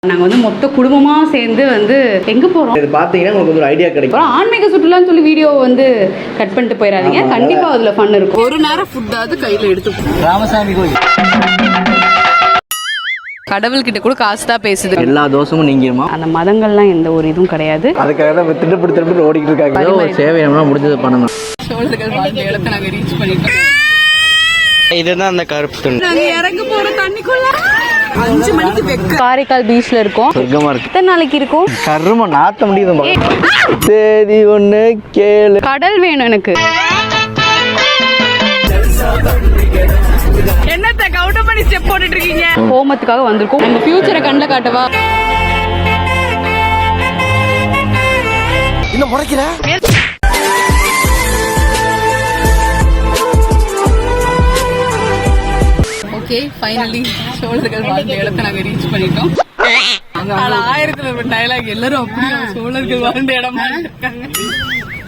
நாங்கள் வந்து மொத்த குடும்பமாக சேர்ந்து வந்து எங்கே போகிறோம் இது பார்த்தீங்கன்னா உங்களுக்கு ஒரு ஐடியா கிடைக்கும். ஆன்மீக சுற்றுலான்னு சொல்லி வீடியோ வந்து கட் பண்ணிட்டு போயிடாதீங்க. கண்டிப்பாக அதில் ஃபன் இருக்கும். ஒரு நேரம் ஃபுட்டாவது கையில் எடுத்து ராமசாமி கோயில் கடவுள்கிட்ட கூட காசு தான் பேசுது. எல்லா தோஷமும் நீங்கிருமா? அந்த மதங்கள்லாம் எந்த ஒரு இதுவும் கிடையாது. அதுக்காக தான் திட்டப்பட்டு ஓடிக்கிட்டு இருக்காங்க. ஏதோ ஒரு சேவை நம்மளால முடிஞ்சதை பண்ணணும். சோழர்கள் வாழ்ந்த இடத்தை நாங்கள் ரீச் பண்ணிட்டோம். இதுதான் அந்த கருப்பு துண்டு. நாங்கள் இறங்க போகிற தண்ணிக்குள்ள 5 மணிக்கு வெக்க காரைக்கால் பீச்ல இருக்கோம். சொர்க்கமா இருக்கு. எத்தனை நாளைக்கு இருக்கும்? கரும நாத்த முடியுது. சரி ஒண்ணு கேளு. கடல் வேணும் எனக்கு. என்னத்த கவுண்ட் பண்ணி ஸ்டெப் போட்டுட்டு இருக்கீங்க? ஹோமத்துக்காக வந்திருக்கோம். நம்ம ஃபியூச்சரை கண்ட காட்டவா? இன்னும் முறைக்கிற? ஓகே, ஃபைனலி சோழர்கள் வாழ்ந்த இடத்தை நாங்க ரீச் பண்ணிட்டோம். ஆனா 1000 டயலாக் எல்லாரும் அப்படியே சோழர்கள் வாழ்ந்த இடமா இருக்காங்க.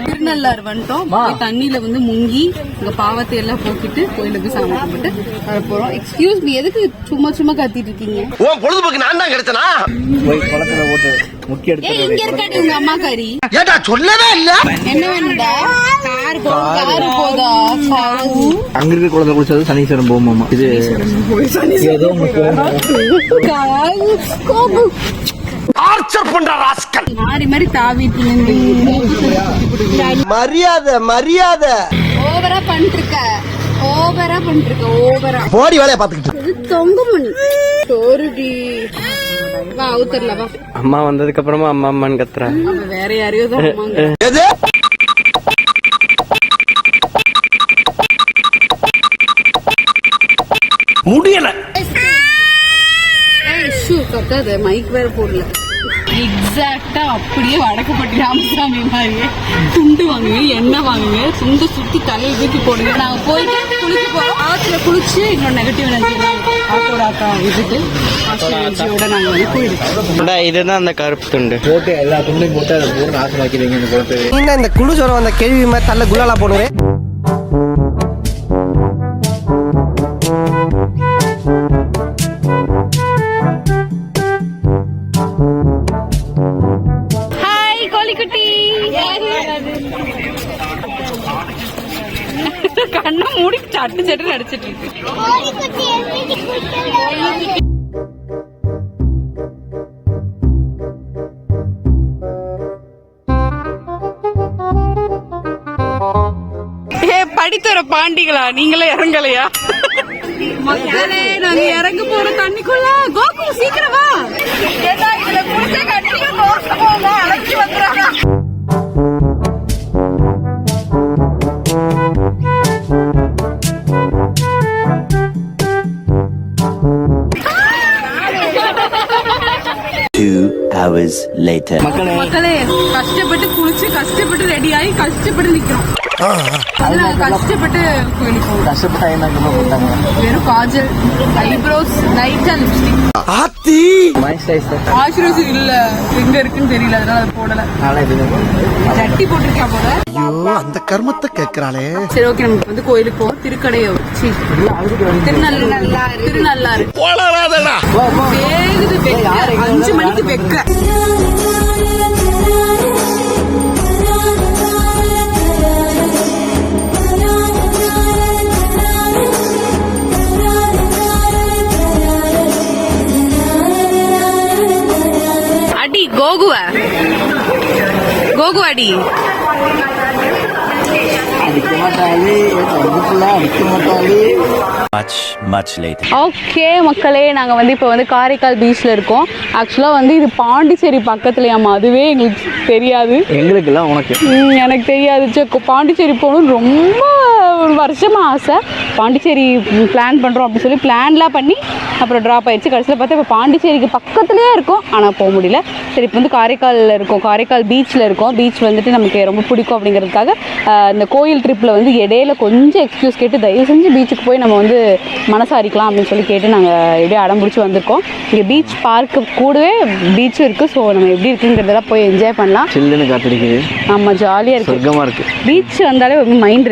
திருநள்ளாறு வந்துட்டோம். தண்ணியில வந்து முங்கி இங்க பாவத்தை எல்லாம் போக்கிட்டு கோயிலுக்கு சாமி கும்பிட்டு வர போறோம். எக்ஸ்கியூஸ் மீ, எதுக்கு சும்மா சும்மா கத்திட்டு இருக்கீங்க? பொழுதுபோக்கு நான் தான் கிடைச்சனா? போய் குளத்துல போட்டு முக்கிய எடுத்து இங்க இருக்காடி உங்க அம்மா கறி. ஏடா சொல்லவே இல்ல. என்ன வேணும்டா? கார் போதா? அங்க இருக்க குளத்துல குளிச்சது சனீஸ்வரன் போகுமாமா. இது ஏதோ ஆர்ச்சர் பண்ற ராஸ்கல். மாறி மாறி தாவிட்டு மரியாதை மரியாதை ஓவரா பண்ணிருக்க. ஓவரா போடி வேலைய பாத்துக்கிட்டு தொங்கு மணி சோறுடி. வா அவுத்தர்ல வா. அம்மா வந்ததுக்கு அப்புறமா அம்மா அம்மான்னு கத்துறா. வேற யாரையோ தான் அம்மாங்க. எது முடியல. கத்தாது, மைக் வேற போடல. எக்ஸாக்டா அப்படியே வடக்குப்பட்டி ராமசாமி மாதிரியே துண்டு வாங்குங்க, எண்ணெய் வாங்குங்க, துண்டு சுத்தி தலையை தூக்கி போடுங்க. நாங்க போயிட்டு குளிக்க போறோம். ஆத்துல குளிச்சு இன்னொரு நெகட்டிவ் எனர்ஜிலாம் ஆக்கா விட்டுட்டு எனர்ஜியோட நாங்க வந்து போயிடுவோம். இதுதான் அந்த கருப்பு துண்டு போட்டு எல்லா துண்டையும் போட்டு அதை போட்டு நாசம் ஆக்கிடுவீங்க. இந்த குளத்தை இந்த குழு சொல்ற அந்த கேள்வி மாதிரி தள்ள குலாலா போடுவேன். கண்ணை மூடி சட்டு சட்டு அடிச்சிட்டு இருக்கு. படித்தர பாண்டிகளா, நீங்களே இறங்கலையா? மக்களே, நாங்க இறங்க போற தண்ணிக்குள்ள. கோகு சீக்கிரமா அழைச்சி வந்துடுறாங்க. மக்களே, கஷ்டப்பட்டு குளிச்சு கஷ்டப்பட்டு ரெடி ஆகி கஷ்டப்பட்டு நிக்கிறோம். கஷ்டப்பட்டு கோயிலுக்கு வெறும் காஜல், ஐப்ரோஸ், லைட்டா லிப்ஸ்டிக். ஆஷ்ரோஸ் இல்ல, எங்க இருக்குன்னு தெரியல, அதனால அது போடல. சட்டி போட்டிருக்கேன் போல. ஐயோ, அந்த கர்மத்தை கேட்கிறாளே. சரி, ஓகே, நமக்கு வந்து கோயிலுக்கு போவோம். திருக்கடையூர், திருநள்ளாறு. வேகுது வெக்க. 5 மணிக்கு வெக்க. அடி கோகுவ அடி. ஓகே மக்களே, நாங்கள் வந்து இப்போ வந்து காரைக்கால் பீச்சில் இருக்கோம். ஆக்சுவலாக வந்து இது பாண்டிச்சேரி பக்கத்துலையாமா, அதுவே எங்களுக்கு தெரியாது. எங்களுக்குலாம் உனக்கு எனக்கு தெரியாது. பாண்டிச்சேரி போகணும்னு ரொம்ப ஒரு வருஷமாக ஆசை. பாண்டிச்சேரி பிளான் பண்ணுறோம் அப்படின்னு சொல்லி பிளான்லாம் பண்ணி அப்புறம் ட்ராப் ஆயிடுச்சு. கடைசியில் பார்த்தா இப்போ பாண்டிச்சேரிக்கு பக்கத்துலேயே இருக்கும், ஆனால் போக முடியல. சரி, இப்போ வந்து காரைக்காலில் இருக்கோம், காரைக்கால் பீச்சில் இருக்கோம். பீச் வந்துட்டு நமக்கு ரொம்ப பிடிக்கும் அப்படிங்கிறதுக்காக இந்த கோயில் ட்ரிப்பில் வந்து இடையில கொஞ்சம் எக்ஸ்கியூஸ் கேட்டு தயவு செஞ்சு பீச்சுக்கு போய் நம்ம வந்து மனசாரிக்கலாம் அப்படின்னு சொல்லி கேட்டு நாங்கள் எப்படியே அடம் பிடிச்சி வந்திருக்கோம். இங்கே பீச் பார்க்கு கூடவே பீச்சும் இருக்குது. ஸோ நம்ம எப்படி இருக்குங்கிறதெல்லாம் போய் என்ஜாய் பண்ணலாம். சில்லுன்னு காத்திருக்குது. ஆமாம், ஜாலியாக இருக்குது, சொர்க்கமாக இருக்குது. பீச் வந்தாலே மைண்ட்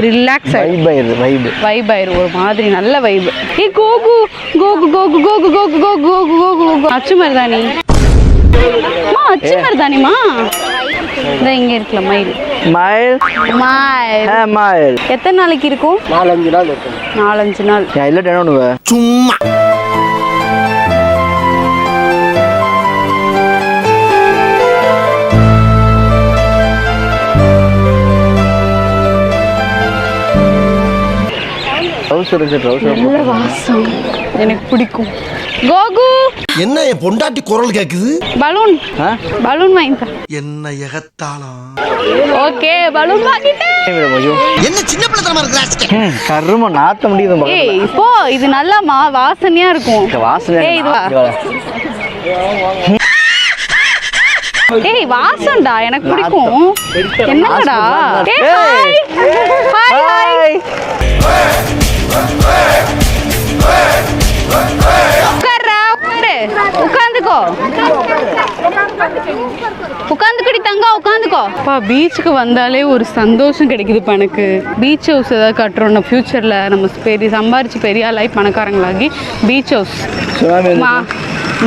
ரிலாக்ஸ் ஆயிடும், வைப் வைப் ஆயிரும், ஒரு மாதிரி நல்ல வைப். ஏ கோகு கோகு கோகு கோகு கோகு கோகு கோகு கோகு கோகு அச்சு மருதாணி அச்சு மருதாணிமா இந்த இங்க இருக்குல்ல மயில் மயில் மயில் மயில் எத்தனை நாளைக்கு இருக்கும்? 4-5 நாள் இருக்கும். 4-5 நாள். இல்ல என்ன பண்ணுவ சும்மா நல்ல வாசம் எனக்கு பிடிக்கும். கோகு என்ன என் பொண்டாட்டி குரல் கேக்குது? பலூன் பலூன் வாங்கிட்ட. என்ன எகத்தாளம். ஓகே பலூன் வாங்கிட்டேன். என்ன சின்ன பிள்ளைத்தனமா இருக்கு. கரும நாத்த முடியுது. ஏய் இப்போ இது நல்லா வாசனையா இருக்கும். வாசனை ஏய் இது ஏய் வாசம்டா எனக்கு பிடிக்கும். என்னங்கடா? ஏய் ஹாய் ஹாய் உட்கார்றா உட்காந்துக்கோ உட்காந்துக்கடி தங்கா உட்காந்துக்கோ. அப்பா பீச்சுக்கு வந்தாலே ஒரு சந்தோஷம் கிடைக்குதுப்பா எனக்கு. பீச் ஹவுஸ் ஏதாவது கட்டுறோம் ஃபியூச்சரில் நம்ம பெரிய சம்பாரிச்சு பெரிய ஆளாகி பணக்காரங்களாகி பீச் ஹவுஸ்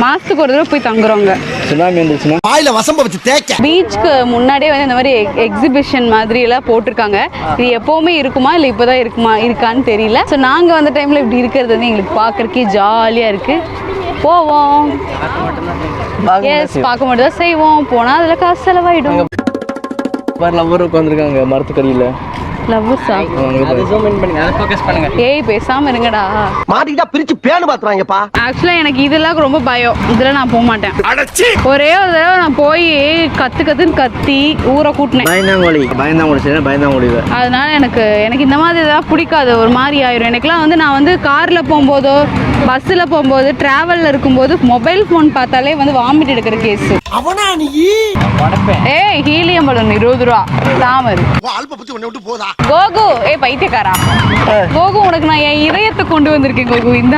மாசத்துக்கு ஒரு தடவை போய் தங்குறோங்க. சுனாமி வந்துச்சுன்னா வாயில வசம்ப வச்சு தேய்க்க. பீச்சுக்கு முன்னாடியே வந்து இந்த மாதிரி எக்ஸிபிஷன் மாதிரி எல்லாம் போட்டிருக்காங்க. இது எப்பவுமே இருக்குமா இல்லை இப்போதான் இருக்கான்னு தெரியல. ஸோ நாங்கள் வந்த டைம்ல இப்படி இருக்கிறது வந்து எங்களுக்கு பார்க்கறக்கே ஜாலியாக இருக்கு. போவோம், எஸ் பார்க்க மட்டும் தான் செய்வோம். போனால் அதில் காசு செலவாயிடும். லவ்வர் உட்காந்துருக்காங்க மரத்துக்கடியில். லவ்வர்ஸா? ஏய் பேசாம இருங்கடா. மாட்டிக்கிட்டா பிரிச்சு பேனு பாத்துறாங்கப்பா. ஆக்சுவலா எனக்கு இதெல்லாம் ரொம்ப பயம். இதுல நான் போக மாட்டேன். ஒரே ஒரு தடவை நான் போய் கத்துன்னு கத்தி ஊரை கூட்டினேன். பயந்தாங்கோலி. அதனால எனக்கு இந்த மாதிரி இதெல்லாம் பிடிக்காது. ஒரு மாதிரி ஆயிரும். எனக்குலாம் வந்து நான் வந்து கார்ல போகும்போதோ பஸ்ஸில் போகும்போது டிராவலில் இருக்கும்போது மொபைல் ஃபோன் பார்த்தாலே வந்து வாமிட் எடுக்கிற கேஸ். அவனா நீ? ஏய் ஹீலியம் பலூன் 20 ரூபா தாமர். கோகு ஏய் பைத்தியக்காரா. கோகு உனக்கு நான் என் இதயத்தை கொண்டு வந்திருக்கேன் கோகு. இந்த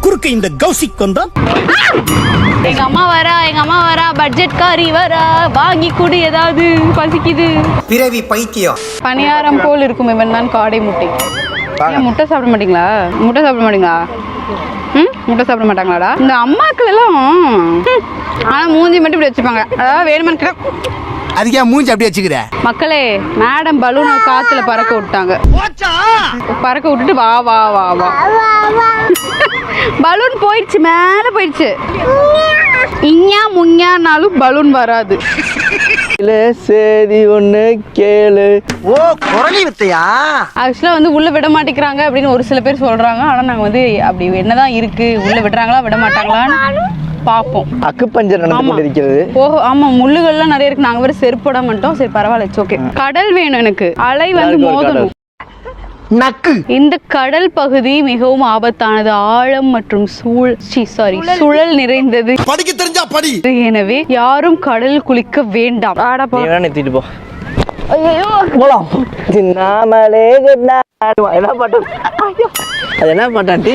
குறுக்கு இந்த கௌசிக் கொண்டா. எங்க அம்மா வரா பட்ஜெட் காரி வரா வாங்கி குடு ஏதாவது பசிக்குது. பிறவி பைத்தியம். பணியாரம் போல் இருக்கும் இவன் தான் காடை முட்டை. முட்டை சாப்பிட மாட்டீங்களா? முட்டை சாப்பிட மாட்டாங்களாடா இந்த அம்மாக்கள் எல்லாம்? ஆனா மூஞ்சி மட்டும் இப்படி வச்சுப்பாங்க. அதாவது வேணுமென்னு அதுக்கே மூஞ்சி அப்படியே வச்சுக்கிற. மக்களே மேடம் பலூனை காத்துல பறக்க விட்டாங்க. பறக்க விட்டுட்டு வா வா வா வா பலூன் போயிடுச்சு, மேல போயிடுச்சு. இங்கா முங்கானாலும் பலூன் வராது. சரி ஒண்ணு கேளு. ஓ குரலி வித்தையா? ஆக்சுவலா வந்து உள்ள விட மாட்டேங்கிறாங்க அப்படின்னு ஒரு சில பேர் சொல்றாங்க. ஆனா நாங்க வந்து அப்படி என்னதான் இருக்கு, உள்ள விடுறாங்களா விட மாட்டாங்களான்னு பாப்போம். அக்குபஞ்சர் நடந்து கொண்டிருக்கிறது. ஓஹோ ஆமா, முள்ளுகள்லாம் நிறைய இருக்கு. நாங்க வேற செருப்போட மாட்டோம். சரி பரவாயில்ல, இட்ஸ் ஓகே. கடல் வேணும் எனக்கு. அலை வந்து மோதணும். நக்கு. இந்த கடல் பகுதி மிகவும் ஆபத்தானது. ஆழம் மற்றும் சுழல் நிறைந்தது. படிக்க தெரிஞ்சா படி. எனவே யாரும் கடல் குளிக்க வேண்டாம். நிறுத்திட்டு போ. ஐயோ போலாம். சின்னாமலே என்ன பாட்டு? அது என்ன பாட்டாண்டி?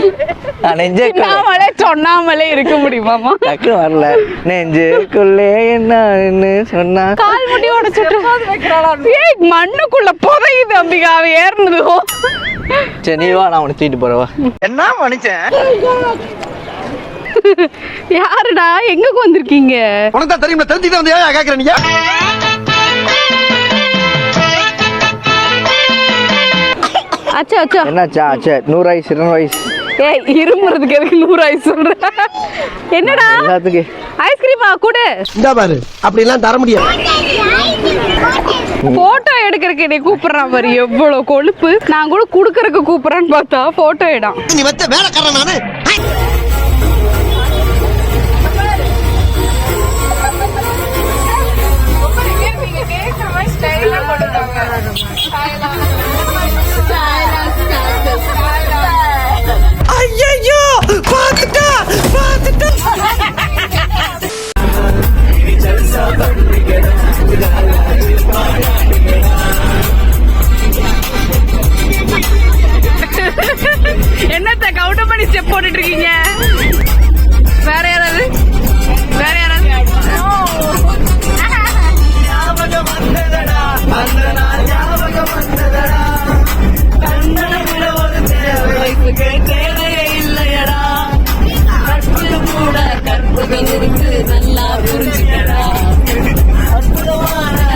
சின்னாமலே சொன்னாமலே இருக்க முடியுமாமா? டக்கு வரல. நெஞ்சுக்குள்ளே என்ன சொன்னா கால் முட்டி உடைச்சுட்டு மண்ணுக்குள்ள புதையுது அம்பிகா. அவ ஏறினதோ. சரி நீ வா, நான் உன்னை தூக்கிட்டு போறவா. என்ன மனுஷன்? யாருடா எங்க வந்திருக்கீங்க? உனக்கு தான் தெரியுமா? தெரிஞ்சுக்கிட்டு வந்து ஏன் கேக்குற நீங்க? அச்சா அச்சா என்னாச்சா? அச்சா 100 ஐஸ் 200 ஐஸ். ஏய் இருமுறதுக்கு எதுக்கு 100 ஐஸ் சொல்ற? என்னடா எல்லாத்துக்கு ஐஸ்கிரீமா கொடு. இந்த பாரு அப்படி எல்லாம் தர முடியாது. போட்டோ எடுக்கிறதுக்கு என்னை கூப்பிடுறான் பாரு. எவ்வளவு கொழுப்பு. நான் கூட குடுக்கறதுக்கு கூப்பிடுறான்னு பார்த்தா போட்டோ எடம். நீ வச்ச வேலைக்காரன் நானு. ஐயோ பாத்துட்டா. என்னத்த கவுண்ட் பண்ணி ஸ்டெப் போட்டுட்டு இருக்கீங்க? நல்லா புரிஞ்சுக்கடா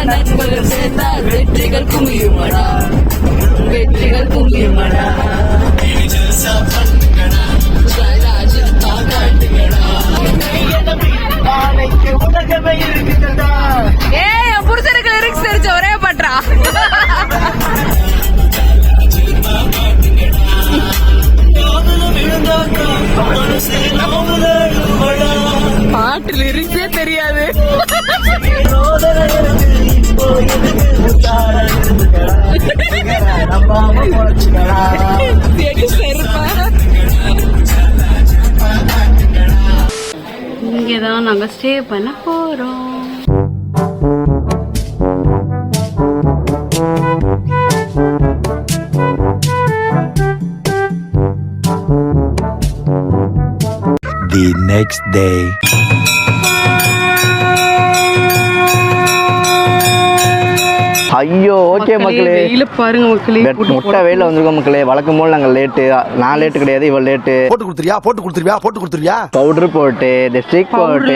நட்புகள் சேர்த்தா வெற்றிகள் குமியுமடா வெற்றிகள் குமியுமடா ராஜன் பாராட்டுகடா ஏய் புருஷனுக்கு லிரிக்ஸ் தெரிஞ்ச ஒரே பாட்டா பாட்டு லிரிக்ஸே தெரியாது இங்கதான் நாங்க ஸ்டே பண்ண போறோம். The next day. ஐயோ ஓகே மக்களே, வெயில பாருங்க மக்களே, முட்டை வெயில வந்திருக்கோம் மக்களே. வழக்கம் போல் நாங்கள் லேட்டு, நான் லேட்டு கிடையாது, இவள் லேட்டு. போட்டு கொடுத்துருவியா பவுடர் போட்டு லிப்ஸ்டிக் போட்டு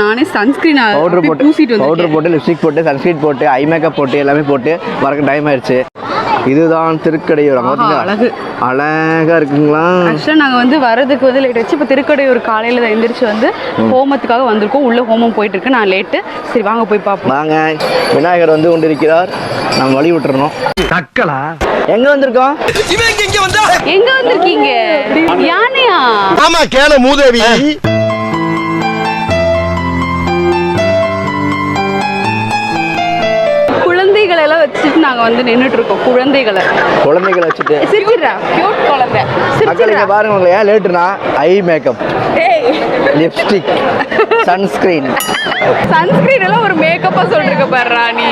நானே சன்ஸ்கிரீன் பவுடர் போட்டு லிப்ஸ்டிக் போட்டு சன்ஸ்கிரீன் போட்டு ஐ மேக்கப் போட்டு எல்லாமே போட்டு வரக்கு டைம் ஆயிடுச்சு. இதுதான் திருக்கடையூர். அழகு அழகா இருக்குங்களா? ஆக்சுவலாக நாங்கள் வந்து வரதுக்கு வந்து லேட் ஆச்சு. இப்போ திருக்கடையூர் காலையில் தான் எந்திரிச்சு வந்து ஹோமத்துக்காக வந்திருக்கோம். உள்ள ஹோமம் போயிட்டு இருக்கு. நான் லேட்டு. சரி வாங்க போய் பார்ப்போம். வாங்க, விநாயகர் வந்து கொண்டிருக்கிறார். நம்ம வழி விட்டுறணும். தக்கலா எங்க வந்திருக்கோம்? எங்க வந்திருக்கீங்க? யானையா? ஆமா, கேள மூதேவி. குழந்தைகளை எல்லாம் வச்சுட்டு நாங்க வந்து நின்னுட்டு இருக்கோம். குழந்தைகளை வச்சுட்டு சிரிக்கிறா, கியூட் குழந்தை சிரிக்கிறா. பாருங்க, ஏன் லேட்டுனா ஐ மேக்கப், லிப்ஸ்டிக், சன்ஸ்கிரீன் எல்லாம் ஒரு மேக்கப்பா சொல்லிருக்க பாரு ராணி.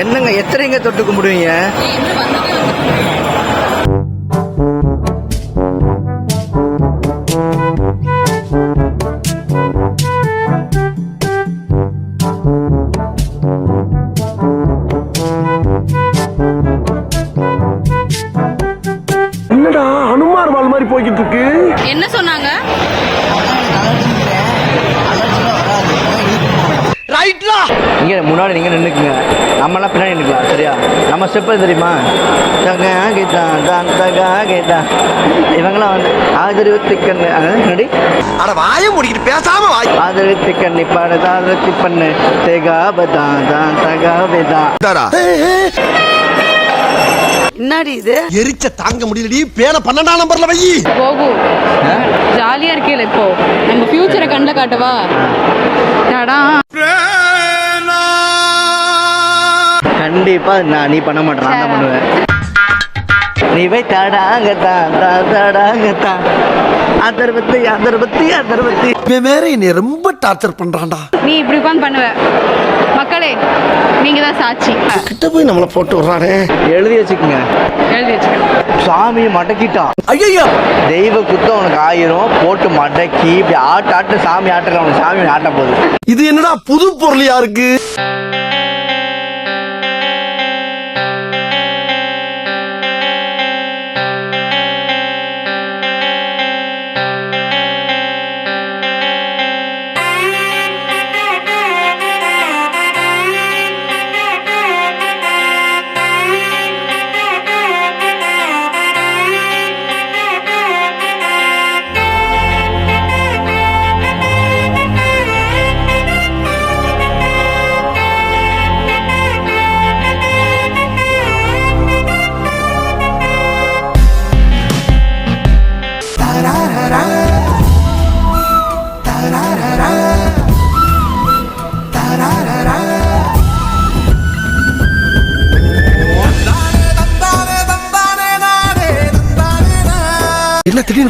என்னங்க எத்தனைங்க தொட்டு கும்பிடுவீங்க? என்னடா அனுமார் வால் மாதிரி போய்கிட்டு இருக்கு. என்ன சொன்னாங்க? ரைட்லா இங்க முன்னாடி நீங்க நின்னுக்குங்க, நம்ம எல்லாம் பின்னாடி நின்னுக்கலாம். சரியா? நம்ம ஸ்டெப் தெரியுமா? இவங்கெல்லாம் வந்து ஆதரவு திக்கண்ணு முன்னாடி அட வாயை மூடிக்கிட்டு பேசாம வாய். ஆதரவு திக்கண்ணி பாடதாதரத்தி பண்ணு தேகாபதான் தான் தகாபதான். என்னடி இது? எரிச்ச தாங்க முடியலடி. பேன 12ஆம் நம்பர்ல வை. போகு ஜாலியா இருக்கேல. இப்போ நம்ம ஃபியூச்சரை கண்ட காட்டவா? டாடா. கண்டிப்பா நீ பண்ண மாட்டேன், நான் தான் பண்ணுவேன். நீ வை தடாங்கத்தான் தடாங்கத்தான் அதர்பத்தி அதர்பத்தி அதர்பத்தி. வேற என்னை ரொம்ப டார்ச்சர் பண்றான்டா. நீ இப்படி உட்காந்து பண்ணுவ. மக்களே நீங்க தான் சாட்சி. கிட்ட போய் நம்மள போட்டு விடுறானே. எழுதி வச்சுக்கோங்க. எழுதி வச்சுக்கணும். சாமியை மடக்கிட்டான். ஐயோ, தெய்வ குத்தம் உனக்கு 1000 போட்டு மடக்கி இப்படி ஆட்டு சாமி ஆட்டுற உனக்கு சாமி ஆட்ட போகுது. இது என்னடா புது பொருளியா இருக்கு?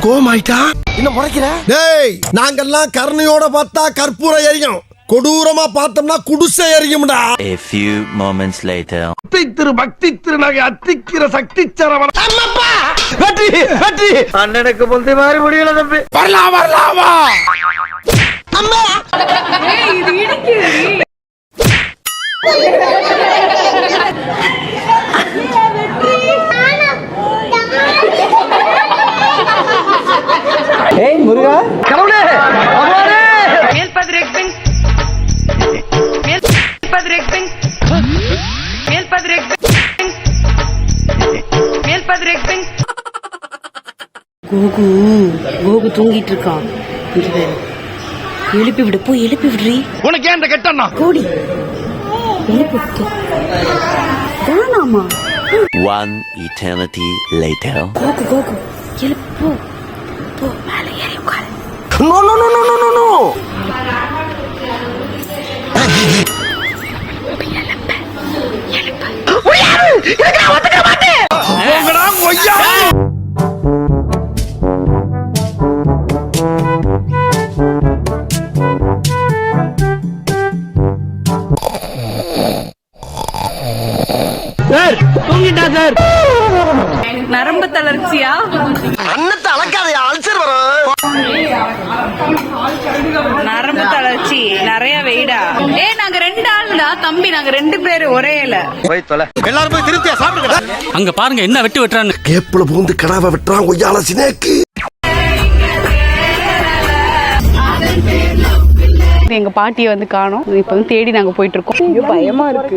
கோமாயிட்டா என்ன முறைக்கிற? டேய் நாங்கெல்லாம் கருணையோட பார்த்தா கற்பூரம் எரியும், கொடூரமா பார்த்தோம்னா குடிசை எரியும்டா. A few moments later. பக்தி திருநகை அத்திக்கிற சக்தி சரவண வெற்றி வெற்றி. அண்ணனுக்கு முந்தி மாதிரி முடியல தம்பி. வரலாம் வரலாமா அம்மா. இது இடிக்குது. ஏய் முருகா கடவுளே பகவானே. கோகு தூங்கிட்டு இருக்கான். எழுப்பி விடு, போய் எழுப்பி விடுறி. உனக்கு ஏன் இந்த கெட்டண்ணா? கோடி எழுப்பி விட்டு தானாமா. One eternity later. Goku Goku எழுப்பு, போ போ, மேலே ஏறி உட்காரு. No no no no no no. நரம்பு தளர்ச்சியா? அண்ணத்தை அளக்காதயா, அல்சர் வரும். நரம்பு தளர்ச்சி நிறைய வெயிடா. நாங்க 2 ஆளுடா தம்பி, நாங்க 2 பேரு ஒரே இல. போய் தொலை. எல்லாரும் போய் திருப்தியா சாப்பிடுங்க. அங்க பாருங்க என்ன வெட்டு வெட்டுறான்னு. கேப்புல பூந்து கடாவை வெட்டுறான் ஒய்யால சினேக்கு. எங்க பாட்டியை வந்து காணோம். இப்ப வந்து தேடி நாங்க போயிட்டு இருக்கோம். பயமா இருக்கு.